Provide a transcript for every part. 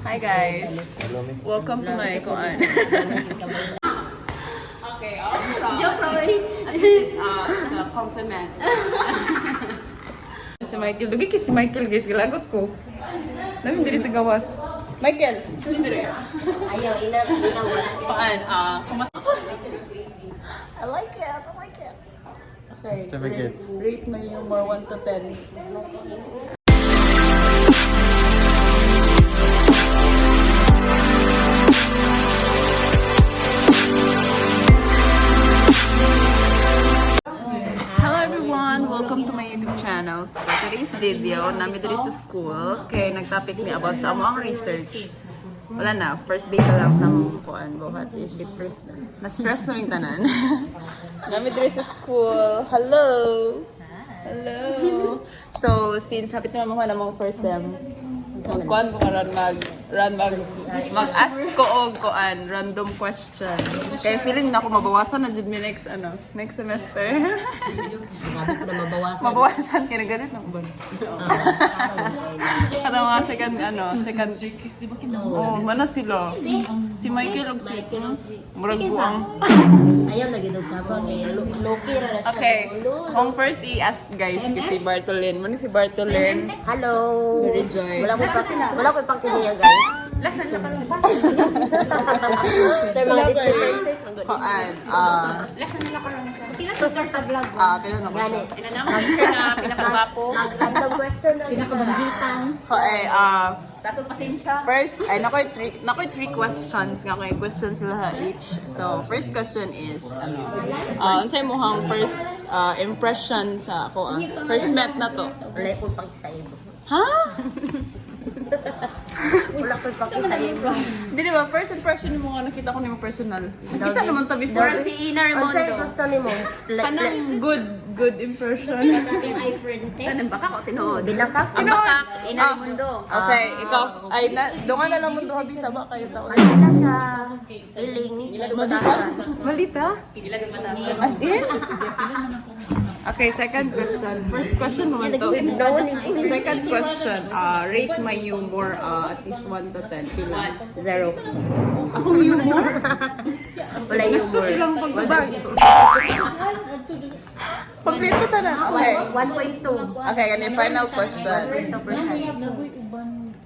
Hi guys. Welcome to my kuan. Okay, Joke, Roy. At least it's a compliment. Si Michael, dugi kay si Michael guys, gilagot ko. Namin diri sa gawas. Michael, dili diri. Ayaw, wala. Paan? I like it. Okay, rate my humor 1 to 10. Hello everyone! Welcome to my YouTube channel. So for today's video, namin diri sa school kay nag-topic me about sa among research. Wala na, first day pa lang sa among kuan buhat is na-stress na yung tanan. Namin diri sa school. Hello! Hello! So, since hapit naman mga namang first sem, magkuhan ko karon mag-ask ko og kuan random question. Kaya feeling na ako mabawasan na jud mi next semester. Sabi ko na mabawasan. Mabawasan kaya ganit na ba? Kada mga second oh, mana sila? Si Michael og si murag buang. Ayaw lagi daw sa kay Loki ra na. Okay. Kung first i-ask guys si Bartolin. Mano si Bartolin? Hello. Very joy. Wala ko pang siniya guys. Lasan na pala. Sir, mga disturbances. Kuan. Lesson nila ko lang sa. Pila sa source sa vlog. Pila na ko siya. Gani. Ina naman sure na pinakagwapo. Random question na. Pinakabangitan. Okay, Taso pasensya. first, ay nakoy three questions nga kay questions sila each. So, first question is unsay mo hang first impression sa ako first met na to? Wala ko pang isaib. Ha? Wala ko pang isaib. Di ba first impression mo nga nakita ko nimo personal. Nakita naman ta before. Parang si Ina Ano sa'yo Raimondo. gusto ni mo? Kanang good impression. Yung i-friend. Saan ang baka ko tinood? Bilang ka? Ang baka, Ina Raimondo. Okay, ikaw ay doon na lang mundo habi sa ba kayo taon. Ano na siya? Iling. Malita? As in? Okay, second question. First question naman to. Second question, rate my humor at least 1 to 10. Pila? 0. Akong humor? Wala yung Gusto silang pagbabag. Pagpito ta na. Okay. 1.2. Okay, ganyan. Final question. 1.2%.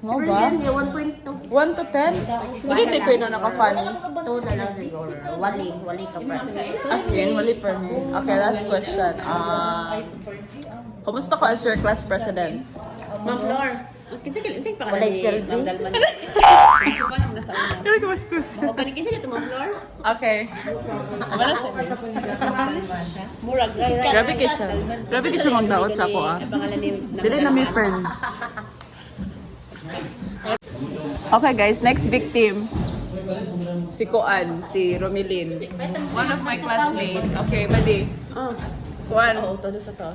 Mo ba? 1.2. 1 to 10? Sige, hindi ko yun naka-funny. 2 na lang siguro. Wali ka pa. As in, mali for me. Okay, last question. Kumusta ko as your class president? Ma'am Flor. Kinsay pa ka Walay ni selfie. Ma'am Dalman. Kinsay pa lang na sa una. Kaya ko bastos. O kani kinsay ito Ma'am Flor? Okay. Wala siya. Murag. Grabe kayo siya. Grabe kayo siya magdaot sa ako Ang pangalan ni Dili na may friends. Okay guys, next victim. Si Kuan, si Romilin. One of my classmates. Okay, buddy. Kuan,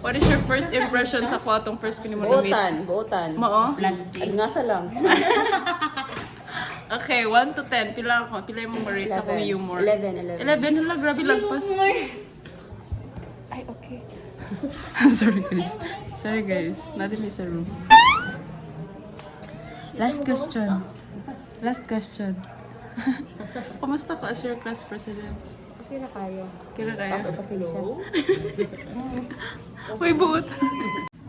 what is your first impression sa ko atong first ko ni mo na-meet? Buotan. Mao? Plastic. Ngasa lang. Okay, 1 to 10. Pila yung mong rate sa kong humor? 11. 11 hala, grabe lagpas. Ay, okay. Sorry guys. Natin sa room. Last question. Kumusta ka as your class president? Okay na kayo. Kira kaya? Kaso pasensya. Uy, buot.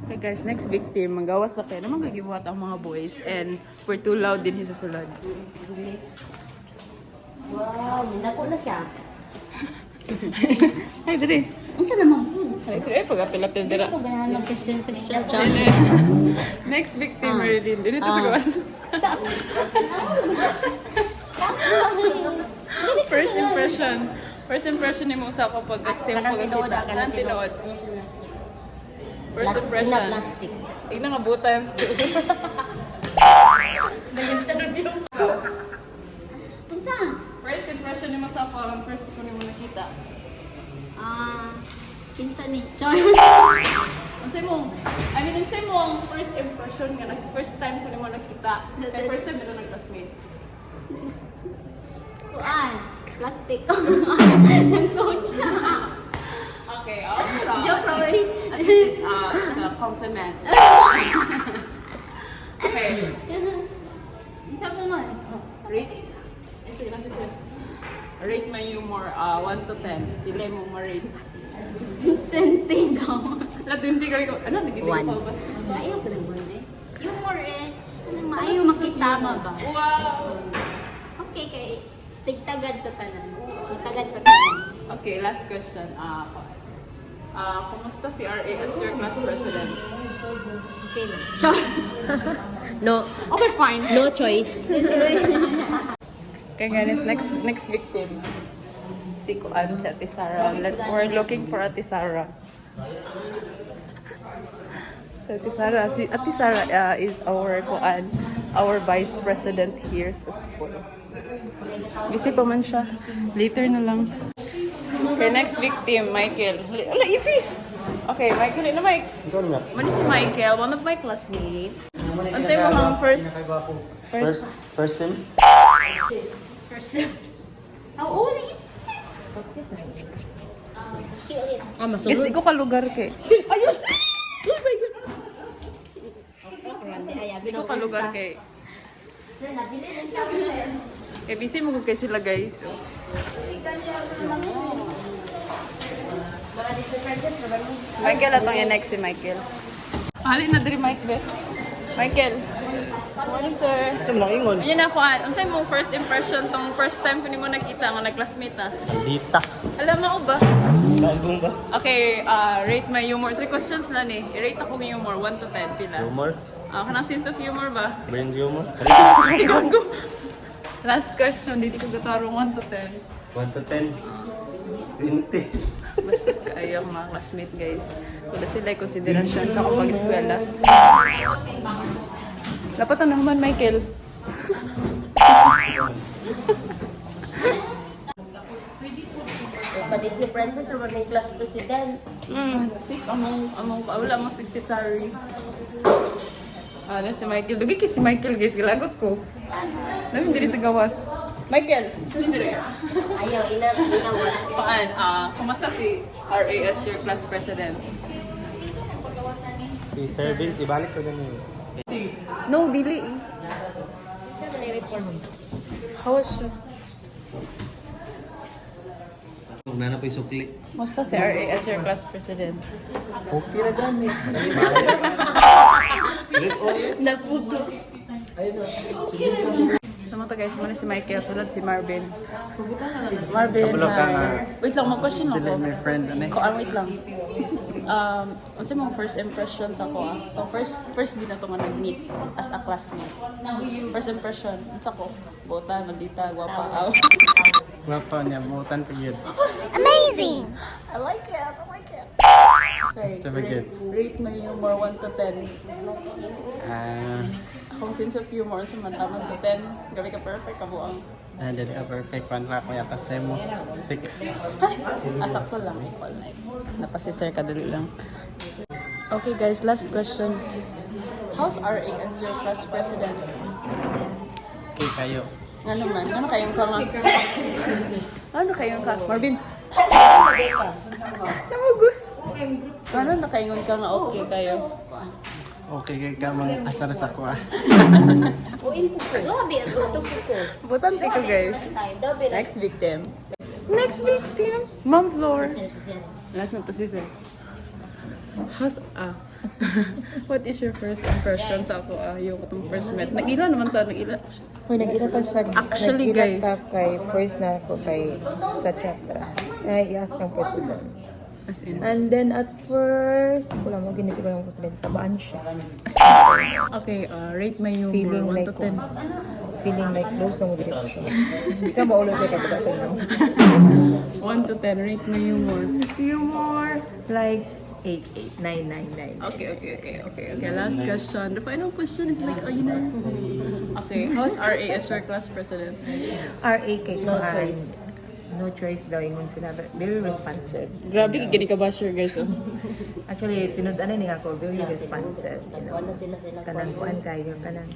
Okay guys, next victim. Manggawas na kayo. Naman gagibuhat ang mga boys. And we're too loud din sa sulod. Wow, nako na siya. Ay, dali. Unsa naman? Ay, dali. Pag-apil-apil dira. Ako ganahan mag-question. Next victim, Marilyn. Dito sa gawas. First impression ni mo sa ako pag-aksem pag-akita. Kanang tinood. First impression. Plastic. Tignan nga butan. Unsa? First impression ni mo sa ako. Ang first ko ni mo nakita. Kinsa ni Char. Unsay mo ang first impression nga first time ko ni mo nakita. Kaya first time ito nag-classmate. Kuan. Plastic. Ng coach. Okay, Joke, Roy. At least it's a compliment. Okay. Unsa po man? Rate? Rate my humor 1 to 10. Pili mo ma-rate. Tente daw. Latindi kayo. Ano? Nagiging One. ko ba? Ayaw ko ng bunde. Humor is, maayo makisama ba? Wow! Okay, kay tigtagad sa tanan. Tigtagad sa tanan. Okay, last question. Kumusta si RA as your class president? Okay lang. Char! No, Okay, fine. no choice. Okay guys, next victim. Si Kuan, si Ate Sara. We're looking for Ate Sara. So Ate Sara is our Kuan, our vice president here sa school. Busy pa man siya. Later na lang. Okay, next victim, Michael. Ala, ipis! Okay, Michael, ino Mike? Mani si Michael, one of my classmates. Ano sa'yo mo ang first? First sim? How old are you? Ah, Guys, masulod. di ko kalugar kay. Ayos! Oh my God! Di ko kalugar kay. Eh, busy mo kay sila guys. Si Michael atong next si Michael. Hali na diri Mike be. Michael. Morning sir. Ito mo ingon. Ayun na ko. Unsay mo first impression tong first time ko nimo nakita nga nag-classmate ta? Dita. Alam mo ba? Album ba? Okay, rate my humor. 3 questions lang eh. I-rate ako ng humor 1 to 10 pila. Humor? Kanang sense of humor ba? Brain humor? Gago. Last question, dito ko gatarong 1 to 10. 1 to 10. 20. Basta kayo mga classmate guys. Wala sila konsiderasyon sa akong pag-eskwela. Dapat ano naman, Michael? Pa Disney Princess or running class president. Sik, among wala mo secretary. Ano si Michael? Dugi kay si Michael guys, gilagot ko. Namin diri sa gawas. Michael, sino diri? Ayaw, wala. Paan, kumusta si RA as your class president? Si Sir Vince, ibalik ko na niyo. No, dili eh. How was you? Huwag na po isukli. Kumusta si RA as your class president? Okay na dyan eh. Naputo. So mga guys, muna si Michael, sunod si Marvin. Marvin, Sa bulok ka nga. Wait lang, mag-question ako. My friend, ano eh? Wait lang. Ano mong first impression sa ko first din na ito nga nag-meet as a classmate. First impression, ano sa ko? Bota, mandita, gwapa. Wapa niya, buutan pa yun. I like it. Okay, Sabi good. rate my humor 1 to 10. Akong sense of humor, sa mantaman to 10. Gabi ka perfect, kabuang. Dali ka perfect. Panra ko yata sa'yo mo. 6. Sakto lang, equal nice. Napasi sir, kadali lang. Okay guys, last question. How's RA as your class president? Okay kayo. Ano man? Ano kayong ka nga? Ano kayong ka? Marvin? Namugus! Paano nakaingon ka nga okay kayo? Okay kay ka mang asar sa ko ah. Gabi, ito po. Butante ko guys. Next victim. Next victim! Ma'am Floor. Last na to si Sir. What is your first impression sa ako? Yung itong first met. Nag-ila naman to, nag-ila. Hoy, nag-ila ta sa Actually, nag-ila guys. ta kay first na ako kay sa chapter. Ay i-ask ang president. As in. And then at first, wala mo ginisip ko ng president sa baan siya. Okay, rate my humor. Feeling 1 like to 10. Feeling like close na mo direction. Hindi ka maulo sa kabagasyon mo. 1 to 10, rate my humor. Humor like 8, 8, 9, 9, 9. Okay. Last question. The final question is like, okay, how's RA as your class president? RA kay Kuan. No choice daw ingon sila. Very responsive. Grabe, gini ka ba sure guys? Actually, tinud-ano ni ako, very responsive. You know, Ano sila kanang kuan kayo, kanang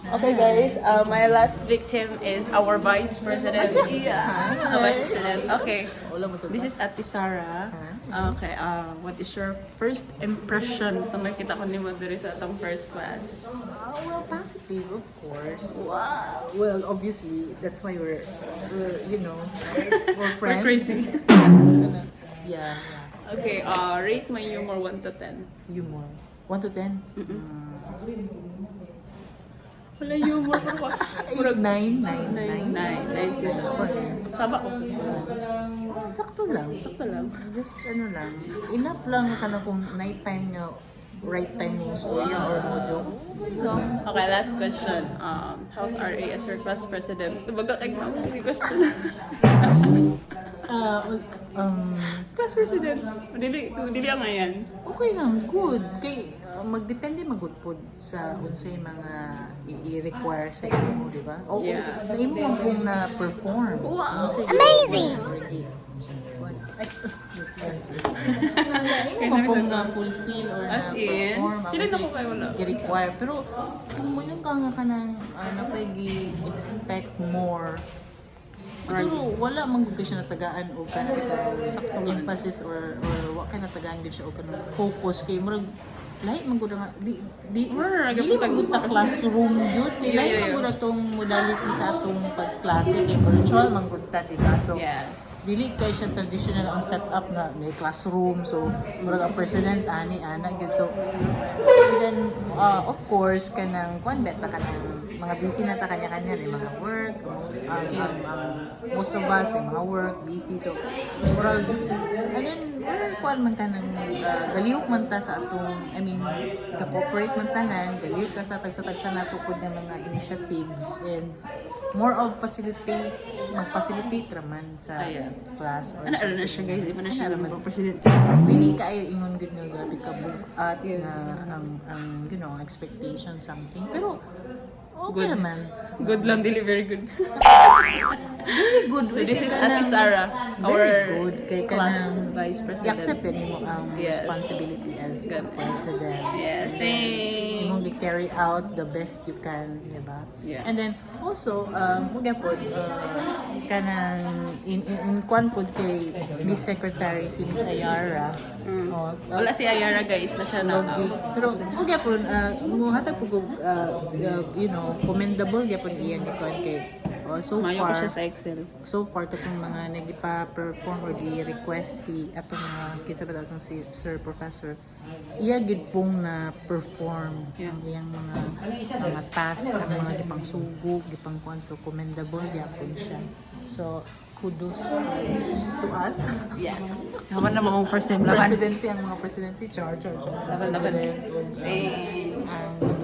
Okay guys, my last victim is our vice president. Vice president. Okay, this is Ate Sara. Okay, what is your first impression itong nakita ko ni mo diri sa atong first class? Well, positive, of course. Wow. Well, obviously, that's why we're you know, we're friends. Crazy. Yeah. Okay, rate my humor 1 to 10. Humor. 1 to 10? Wala humor ko. 8, 9, 9, 9 9. since ako. Saba ko sa school. Sakto lang. Sakto lang. Just ano lang. Enough lang ka na kung night time nga, right time mo storya or mo joke. Okay, last question. How's RA as your class president? Tubaga kay mama yung question. Class president. Dili ang ngayon. Okay lang, good. Kay magdepende magudpod sa unsay mga i-require sa imo, di ba? O Yeah. na imo man kung na-perform. Wow! Amazing! Imo man kung na-fulfill or As in? na-perform. Hindi na ko kayo wala. I-require. Pero kung mo yung ka ng napag-expect more, siguro wala man gud ka siya natagaan o kanang emphasis or wa ka natagaan gud siya o kanang focus kay murag lahi man gud nga di dili man gud ta classroom yun kay lahi man gud atong modality sa atong pagklase kay virtual man gud ta diba so Yes. dili kay siya traditional ang setup na may classroom so murag ang president ani ana gyud so and then of course kanang kuan beta kanang mga busy na ta kanya-kanya ni mga work most of us ay mga work busy so murag and then kuan man kanang galihok man ta sa atong I mean ka-cooperate man tanan galihok ka sa tagsa-tagsa natukod ng mga initiatives and more of mag-facilitate raman sa class or Ano na siya guys? Iba na siya naman po president. Dili kayo ingon gud nga grabe ka book at na ang you know expectation something pero okay Good. naman Good lang, dili very good. very good So this is Ate Sarah, our good kay class kanang vice president. i-accept mo ang Yes. responsibility as Good. president Yes, thanks. imong carry out the best you can, di ba? Yeah. And then also mga po kanang in kwan pod kay Miss Secretary si Miss Ayara. Wala si Ayara guys, na siya na. Logi. Pero mga po muhatag po you know commendable gyapon iyang gikuan kay so Mayo ko far siya sa Excel. so far katong mga nagipa-perform or di-request si atong mga kinsa ba atong si Sir Professor iya gid pong na perform Yeah. ang iyang mga task ang mga gipang sugo gipang kuan so commendable gyapon siya so kudos to us Yes. Naman na mong first time laban. presidency ang mga presidency char Laban.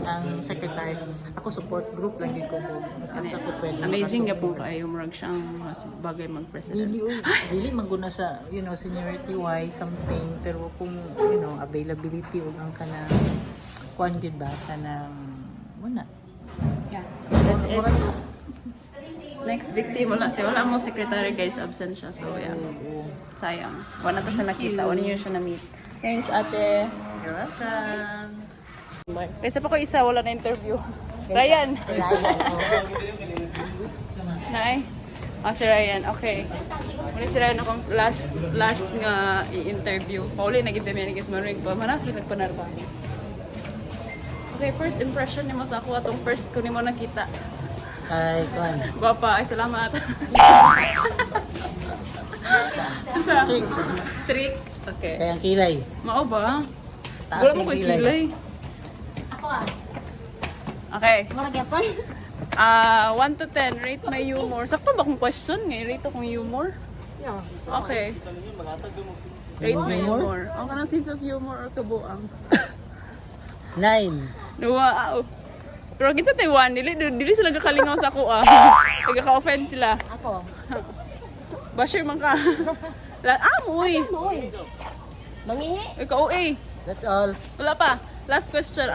ang secretary ako support group lang gid ko asa ko pwede Amazing nga makasupport. po kayo. Murag siyang mas bagay mag-president. Dili maguna sa you know seniority wise something pero kung you know availability ug ang kanang kuan gid ba kanang muna Yeah. That's it. Next victim, wala siya. Wala mo secretary guys, absent siya. So yeah. Sayang. Wala na to siya nakita. Wala niyo siya na-meet. Thanks ate. you're welcome Kaysa pa ko isa, wala na interview. Ryan. Nay. Si Ryan. Okay. Muna si Ryan akong last nga i-interview. Pauli, nag-interview ni Guys Manuig pa. Manapit nagpanarba. Okay, first impression ni mo sa ako atong first ko ni mo nakita. ay kuan Guwapa, ay salamat. strict Strict. Okay. kay ang kilay Mao ba? Taas Wala mo yung ko'y kilay. kilay. Ako Okay. Marag yapon. 1 to 10, rate my humor. Sakto ba kung question? Rate akong humor? yeah Okay. Rate my humor. Ang kanang sense of humor or kabuang? 9 Wow. Pero kita Taiwan, dili sila gakalingaw sa ako ah. Nagka-offend sila. Ako. Basher man ka. Amoy. Moy. Mangihi. Ikaw, OA. that's all Wala pa. Last question.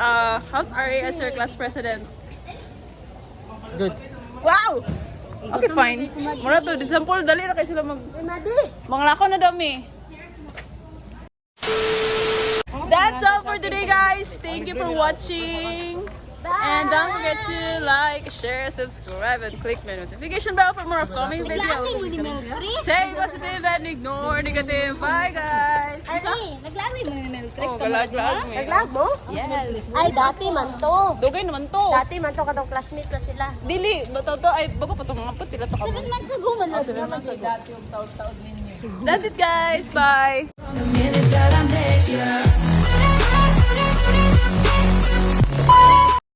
How's RA as your class president? good Wow! Okay, fine. Muna to, example, dali na kayo sila Madi. mga lako na dami. That's all for today, guys. Thank you for watching. And don't forget to like, share, subscribe, and click my notification bell for more upcoming videos. Stay positive and ignore negative. Bye, guys! Ay, naglagay mo yung Mel Chris. Oh, galag-lag mo. Naglag mo? Yes. Ay, dati man to. Dugay naman to. Dati man to katong classmate na sila. Dili, bato to ay bago pa to mga pati to 7 months ago man nag. That's it, guys. Bye.